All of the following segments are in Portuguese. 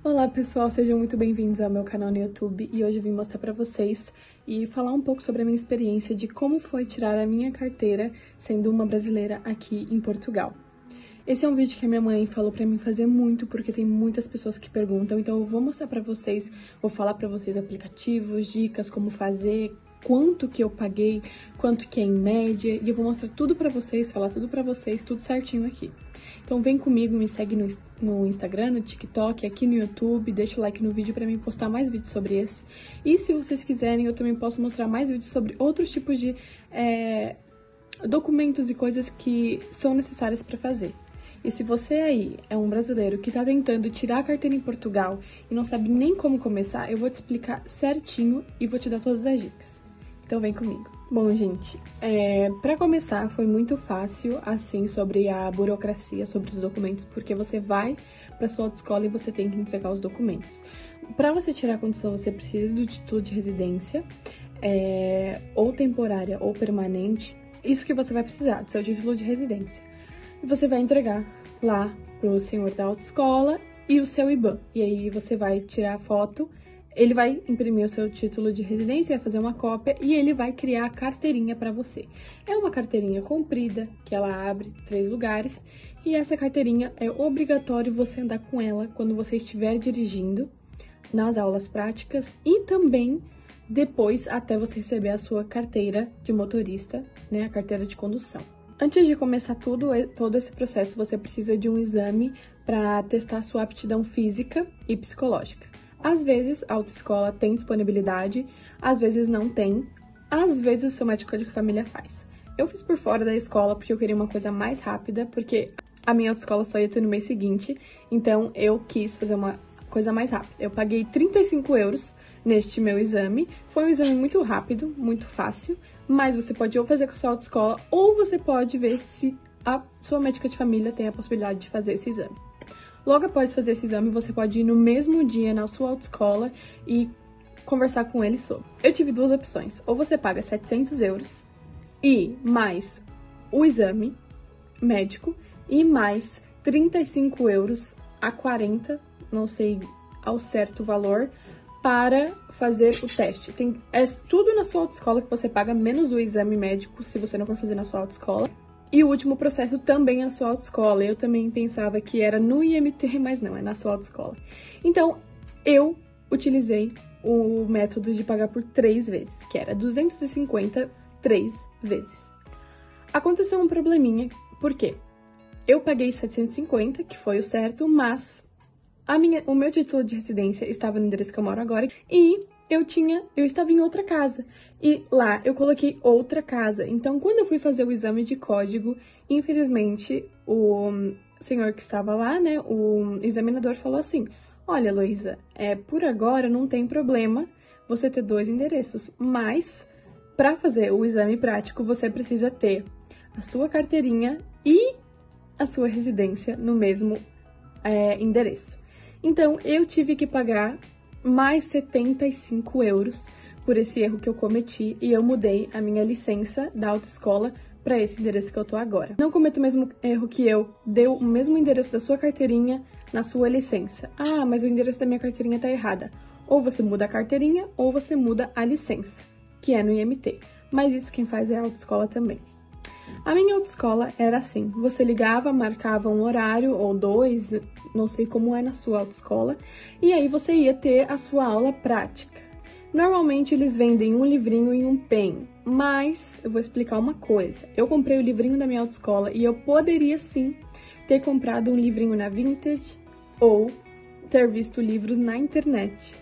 Olá pessoal, sejam muito bem-vindos ao meu canal no YouTube e hoje eu vim mostrar pra vocês e falar um pouco sobre a minha experiência de como foi tirar a minha carteira sendo uma brasileira aqui em Portugal. Esse é um vídeo que a minha mãe falou pra mim fazer muito, porque tem muitas pessoas que perguntam, então eu vou mostrar pra vocês, vou falar pra vocês aplicativos, dicas, como fazer, quanto que eu paguei, quanto que é em média, e eu vou mostrar tudo pra vocês, falar tudo pra vocês, tudo certinho aqui. Então vem comigo, me segue no Instagram, no TikTok, aqui no YouTube, deixa o like no vídeo pra mim postar mais vídeos sobre esse. E se vocês quiserem, eu também posso mostrar mais vídeos sobre outros tipos de documentos e coisas que são necessárias pra fazer. E se você aí é um brasileiro que tá tentando tirar a carteira em Portugal e não sabe nem como começar, eu vou te explicar certinho e vou te dar todas as dicas. Então vem comigo. Bom, gente, pra começar foi muito fácil, assim, sobre a burocracia, sobre os documentos, porque você vai pra sua autoescola e você tem que entregar os documentos. Pra você tirar a condição, você precisa do título de residência, ou temporária ou permanente. Isso que você vai precisar, do seu título de residência. E você vai entregar lá pro senhor da autoescola e o seu IBAN. E aí você vai tirar a foto, ele vai imprimir o seu título de residência, vai fazer uma cópia e ele vai criar a carteirinha para você. É uma carteirinha comprida, que ela abre 3 lugares, e essa carteirinha é obrigatório você andar com ela quando você estiver dirigindo, nas aulas práticas e também depois até você receber a sua carteira de motorista, né, a carteira de condução. Antes de começar todo esse processo, você precisa de um exame para testar sua aptidão física e psicológica. Às vezes, a autoescola tem disponibilidade, às vezes não tem, às vezes o seu médico de família faz. Eu fiz por fora da escola porque eu queria uma coisa mais rápida, porque a minha autoescola só ia ter no mês seguinte, então eu quis fazer uma coisa mais rápida. Eu paguei 35 € neste meu exame, foi um exame muito rápido, muito fácil, mas você pode ou fazer com a sua autoescola, ou você pode ver se a sua médica de família tem a possibilidade de fazer esse exame. Logo após fazer esse exame, você pode ir no mesmo dia na sua autoescola e conversar com eles sobre. Eu tive 2 opções, ou você paga 700 € e mais o exame médico e mais 35 € a 40, não sei ao certo valor, para fazer o teste. É tudo na sua autoescola que você paga, menos o exame médico, se você não for fazer na sua autoescola. E o último processo também é na sua autoescola. Eu também pensava que era no IMT, mas não, é na sua autoescola. Então, eu utilizei o método de pagar por 3 vezes, que era 250 3 vezes. Aconteceu um probleminha, por quê? Eu paguei 750, que foi o certo, mas o meu título de residência estava no endereço que eu moro agora e eu estava em outra casa. E lá eu coloquei outra casa. Então, quando eu fui fazer o exame de código, infelizmente, o senhor que estava lá, né, o examinador falou assim: olha, Luísa, por agora não tem problema você ter 2 endereços, mas para fazer o exame prático, você precisa ter a sua carteirinha e a sua residência no mesmo endereço. Então, eu tive que pagar mais 75 € por esse erro que eu cometi e eu mudei a minha licença da autoescola para esse endereço que eu tô agora. Não cometa o mesmo erro que eu, deu o mesmo endereço da sua carteirinha na sua licença. Ah, mas o endereço da minha carteirinha tá errada. Ou você muda a carteirinha ou você muda a licença, que é no IMT. Mas isso quem faz é a autoescola também. A minha autoescola era assim, você ligava, marcava um horário ou 2, não sei como é na sua autoescola, e aí você ia ter a sua aula prática. Normalmente eles vendem um livrinho e um pen, mas eu vou explicar uma coisa. Eu comprei o livrinho da minha autoescola e eu poderia sim ter comprado um livrinho na Vinted ou ter visto livros na internet.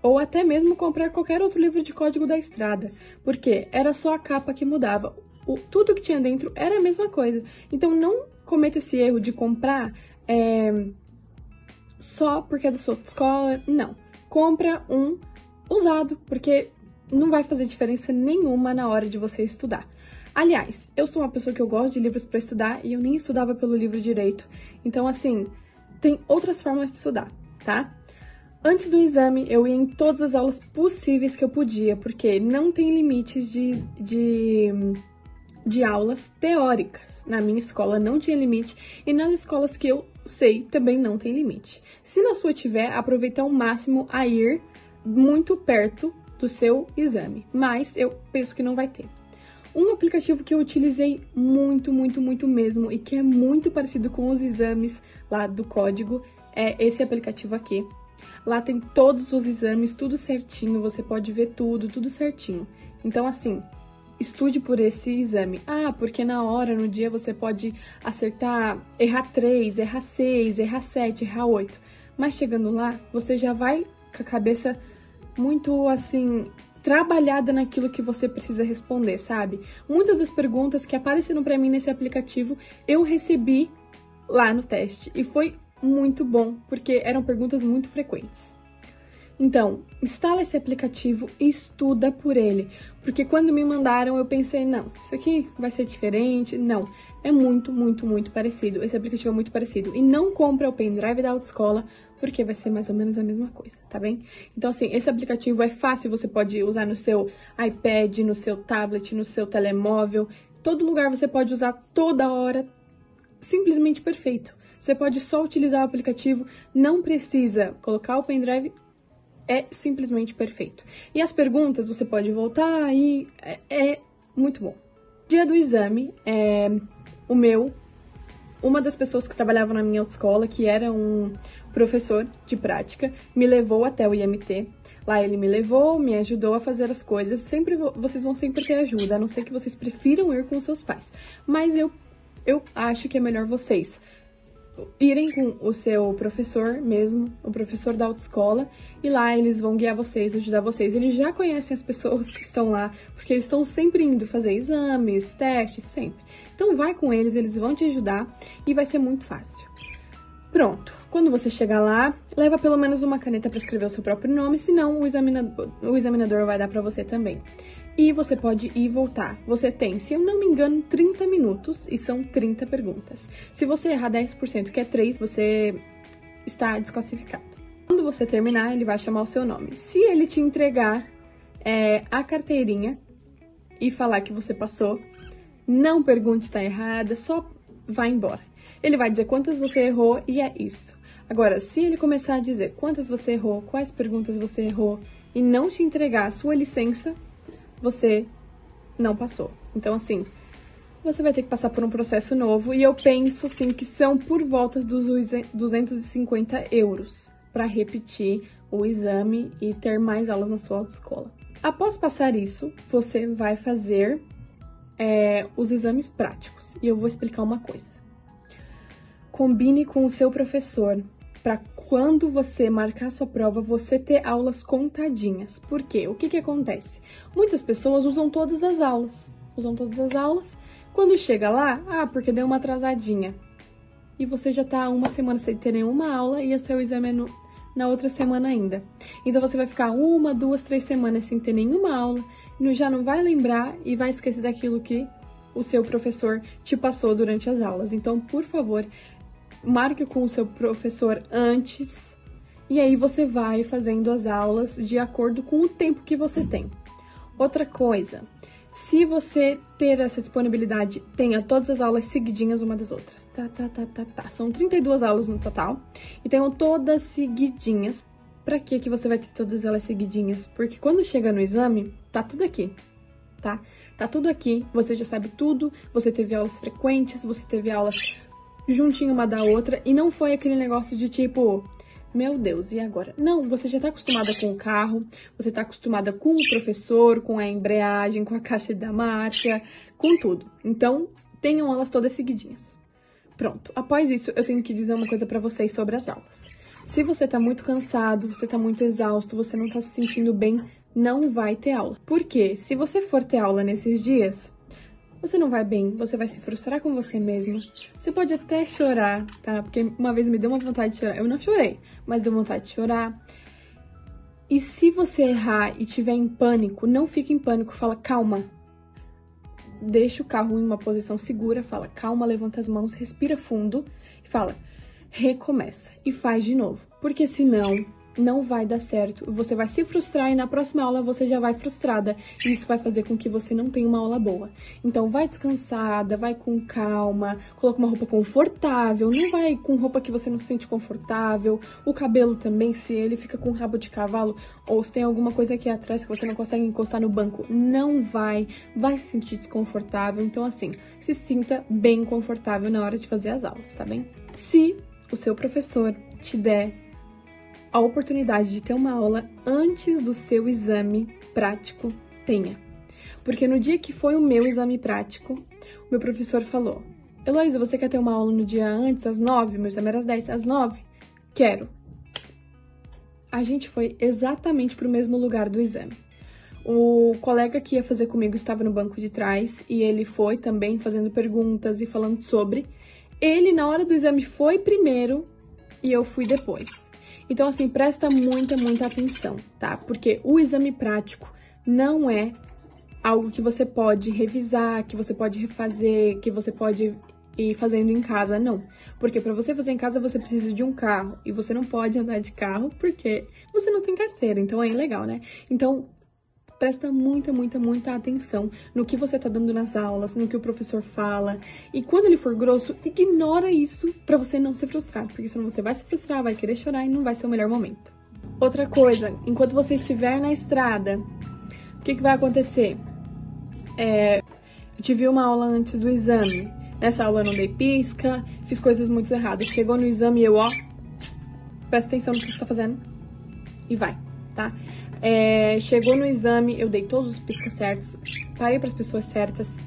Ou até mesmo comprar qualquer outro livro de código da estrada, porque era só a capa que mudava. Tudo que tinha dentro era a mesma coisa. Então, não cometa esse erro de comprar só porque é da sua escola. Não. Compra um usado, porque não vai fazer diferença nenhuma na hora de você estudar. Aliás, eu sou uma pessoa que eu gosto de livros para estudar e eu nem estudava pelo livro direito. Então, assim, tem outras formas de estudar, tá? Antes do exame, eu ia em todas as aulas possíveis que eu podia, porque não tem limites de aulas teóricas. Na minha escola não tinha limite e nas escolas que eu sei também não tem limite. Se na sua tiver, aproveita ao máximo a ir muito perto do seu exame, mas eu penso que não vai ter. Um aplicativo que eu utilizei muito mesmo e que é muito parecido com os exames lá do código é esse aplicativo aqui. Lá tem todos os exames, tudo certinho, você pode ver tudo certinho. Então, assim, estude por esse exame. Ah, porque na hora, no dia, você pode acertar, errar 3, errar 6, errar 7, errar 8. Mas chegando lá, você já vai com a cabeça muito, assim, trabalhada naquilo que você precisa responder, sabe? Muitas das perguntas que apareceram pra mim nesse aplicativo, eu recebi lá no teste. E foi muito bom, porque eram perguntas muito frequentes. Então, instala esse aplicativo e estuda por ele. Porque quando me mandaram, eu pensei, não, isso aqui vai ser diferente. Não, é muito parecido. Esse aplicativo é muito parecido. E não compra o pendrive da autoescola, porque vai ser mais ou menos a mesma coisa, tá bem? Então, assim, esse aplicativo é fácil, você pode usar no seu iPad, no seu tablet, no seu telemóvel. Todo lugar você pode usar toda hora, simplesmente perfeito. Você pode só utilizar o aplicativo, não precisa colocar o pendrive, é simplesmente perfeito. E as perguntas, você pode voltar e é muito bom. Dia do exame, uma das pessoas que trabalhava na minha autoescola, que era um professor de prática, me levou até o IMT. Lá ele me levou, me ajudou a fazer as coisas. Sempre vocês vão sempre ter ajuda, a não ser que vocês prefiram ir com seus pais. Mas eu acho que é melhor vocês irem com o seu professor mesmo, o professor da autoescola, e lá eles vão guiar vocês, ajudar vocês. Eles já conhecem as pessoas que estão lá, porque eles estão sempre indo fazer exames, testes, sempre. Então vai com eles, eles vão te ajudar e vai ser muito fácil. Pronto, quando você chegar lá, leva pelo menos uma caneta para escrever o seu próprio nome, senão o examinador vai dar para você também. E você pode ir e voltar. Você tem, se eu não me engano, 30 minutos e são 30 perguntas. Se você errar 10%, que é 3, você está desclassificado. Quando você terminar, ele vai chamar o seu nome. Se ele te entregar a carteirinha e falar que você passou, não pergunte se está errada, só vá embora. Ele vai dizer quantas você errou e é isso. Agora, se ele começar a dizer quantas você errou, quais perguntas você errou e não te entregar a sua licença, você não passou. Então, assim, você vai ter que passar por um processo novo. E eu penso, assim, que são por volta dos 250 euros para repetir o exame e ter mais aulas na sua autoescola. Após passar isso, você vai fazer os exames práticos. E eu vou explicar uma coisa. Combine com o seu professor para quando você marcar sua prova, você ter aulas contadinhas. Por quê? O que acontece? Muitas pessoas usam todas as aulas. Quando chega lá, porque deu uma atrasadinha. E você já tá uma semana sem ter nenhuma aula e o seu exame é na outra semana ainda. Então você vai ficar 1, 2, 3 semanas sem ter nenhuma aula, já não vai lembrar e vai esquecer daquilo que o seu professor te passou durante as aulas. Então, por favor, marque com o seu professor antes e aí você vai fazendo as aulas de acordo com o tempo que você tem. Outra coisa, se você ter essa disponibilidade, tenha todas as aulas seguidinhas uma das outras. São 32 aulas no total e tenham todas seguidinhas. Pra que você vai ter todas elas seguidinhas? Porque quando chega no exame, tá tudo aqui, tá? Tá tudo aqui, você já sabe tudo, você teve aulas frequentes, você teve aulas juntinho uma da outra, e não foi aquele negócio de tipo, meu Deus, e agora? Não, você já tá acostumada com o carro, você tá acostumada com o professor, com a embreagem, com a caixa da marcha, com tudo. Então, tenham elas todas seguidinhas. Pronto, após isso, eu tenho que dizer uma coisa pra vocês sobre as aulas. Se você tá muito cansado, você tá muito exausto, você não tá se sentindo bem, não vai ter aula. Por quê? Se você for ter aula nesses dias, você não vai bem, você vai se frustrar com você mesmo. Você pode até chorar, tá? Porque uma vez me deu uma vontade de chorar. Eu não chorei, mas deu vontade de chorar. E se você errar e tiver em pânico, não fique em pânico, fala calma. Deixa o carro em uma posição segura, fala calma, levanta as mãos, respira fundo e fala recomeça e faz de novo. Porque senão não vai dar certo. Você vai se frustrar e na próxima aula você já vai frustrada. E isso vai fazer com que você não tenha uma aula boa. Então, vai descansada, vai com calma, coloca uma roupa confortável, não vai com roupa que você não se sente confortável. O cabelo também, se ele fica com rabo de cavalo ou se tem alguma coisa aqui atrás que você não consegue encostar no banco, não vai se sentir desconfortável. Então, assim, se sinta bem confortável na hora de fazer as aulas, tá bem? Se o seu professor te der a oportunidade de ter uma aula antes do seu exame prático, tenha. Porque no dia que foi o meu exame prático, o meu professor falou: Heloísa, você quer ter uma aula no dia antes, às 9? Meu exame era às 10, às 9? Quero. A gente foi exatamente para o mesmo lugar do exame. O colega que ia fazer comigo estava no banco de trás e ele foi também fazendo perguntas e falando sobre. Ele, na hora do exame, foi primeiro e eu fui depois. Então, assim, presta muita atenção, tá? Porque o exame prático não é algo que você pode revisar, que você pode refazer, que você pode ir fazendo em casa, não. Porque para você fazer em casa, você precisa de um carro. E você não pode andar de carro porque você não tem carteira, então é ilegal, né? Então, presta muita atenção no que você tá dando nas aulas, no que o professor fala. E quando ele for grosso, ignora isso pra você não se frustrar. Porque senão você vai se frustrar, vai querer chorar e não vai ser o melhor momento. Outra coisa, enquanto você estiver na estrada, o que vai acontecer? Eu tive uma aula antes do exame. Nessa aula eu não dei pisca, fiz coisas muito erradas. Chegou no exame eu, presta atenção no que você tá fazendo e vai, tá? Chegou no exame, eu dei todos os piscas certos, parei para as pessoas certas.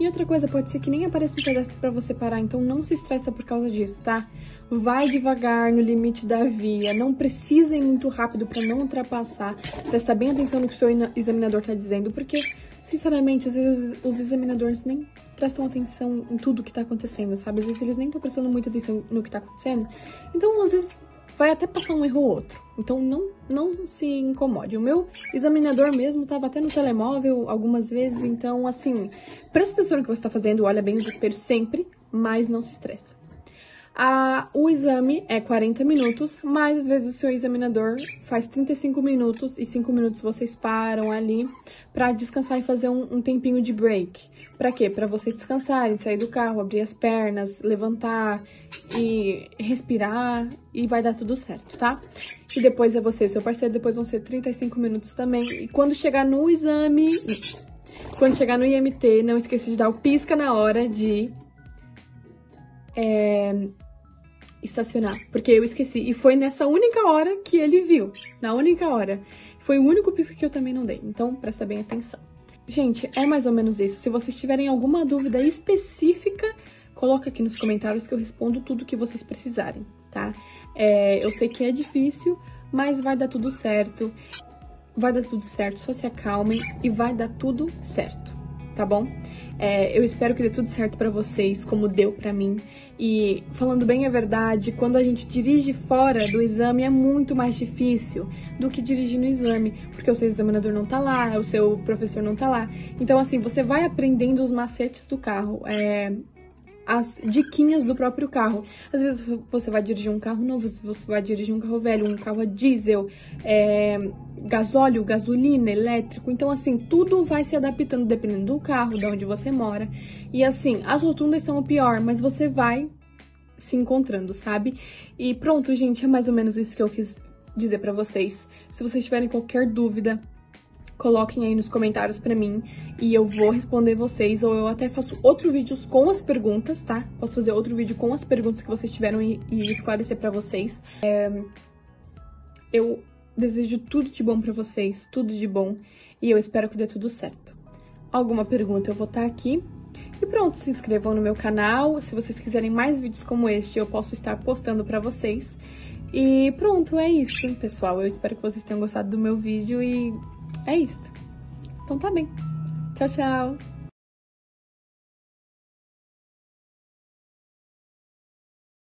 E outra coisa, pode ser que nem apareça um pedestre para você parar, então não se estressa por causa disso, tá? Vai devagar no limite da via, não precisa ir muito rápido para não ultrapassar. Presta bem atenção no que o seu examinador tá dizendo, porque, sinceramente, às vezes os examinadores nem prestam atenção em tudo que tá acontecendo, sabe? Às vezes eles nem estão prestando muita atenção no que tá acontecendo. Então, às vezes, vai até passar um erro ou outro. Então, não se incomode. O meu examinador mesmo tava até no telemóvel algumas vezes. Então, assim, presta atenção no que você tá fazendo, olha bem os espelhos sempre, mas não se estressa. O exame é 40 minutos, mas às vezes o seu examinador faz 35 minutos e 5 minutos vocês param ali pra descansar e fazer um tempinho de break. Pra quê? Pra vocês descansarem, sair do carro, abrir as pernas, levantar e respirar e vai dar tudo certo, tá? E depois é você e seu parceiro, depois vão ser 35 minutos também. E quando chegar no exame, quando chegar no IMT, não esqueça de dar o pisca na hora de estacionar, porque eu esqueci. E foi nessa única hora que ele viu, na única hora. Foi o único pisca que eu também não dei, então presta bem atenção. Gente, é mais ou menos isso. Se vocês tiverem alguma dúvida específica, coloca aqui nos comentários que eu respondo tudo que vocês precisarem, tá? Eu sei que é difícil, mas vai dar tudo certo. Vai dar tudo certo, só se acalmem e vai dar tudo certo, tá bom? Eu espero que dê tudo certo pra vocês, como deu pra mim. E, falando bem a verdade, quando a gente dirige fora do exame é muito mais difícil do que dirigir no exame, porque o seu examinador não tá lá, o seu professor não tá lá. Então, assim, você vai aprendendo os macetes do carro, as diquinhas do próprio carro. Às vezes você vai dirigir um carro novo, você vai dirigir um carro velho, um carro a diesel, gasóleo, gasolina, elétrico. Então, assim, tudo vai se adaptando dependendo do carro, de onde você mora. E, assim, as rotundas são o pior, mas você vai se encontrando, sabe? E pronto, gente, é mais ou menos isso que eu quis dizer pra vocês. Se vocês tiverem qualquer dúvida, coloquem aí nos comentários pra mim e eu vou responder vocês, ou eu até faço outro vídeo com as perguntas, tá? Posso fazer outro vídeo com as perguntas que vocês tiveram e esclarecer pra vocês. Eu desejo tudo de bom pra vocês, tudo de bom, e eu espero que dê tudo certo. Alguma pergunta eu vou estar aqui. E pronto, se inscrevam no meu canal, se vocês quiserem mais vídeos como este, eu posso estar postando pra vocês. E pronto, é isso, pessoal. Eu espero que vocês tenham gostado do meu vídeo e é isso. Então tá bem. Tchau, tchau!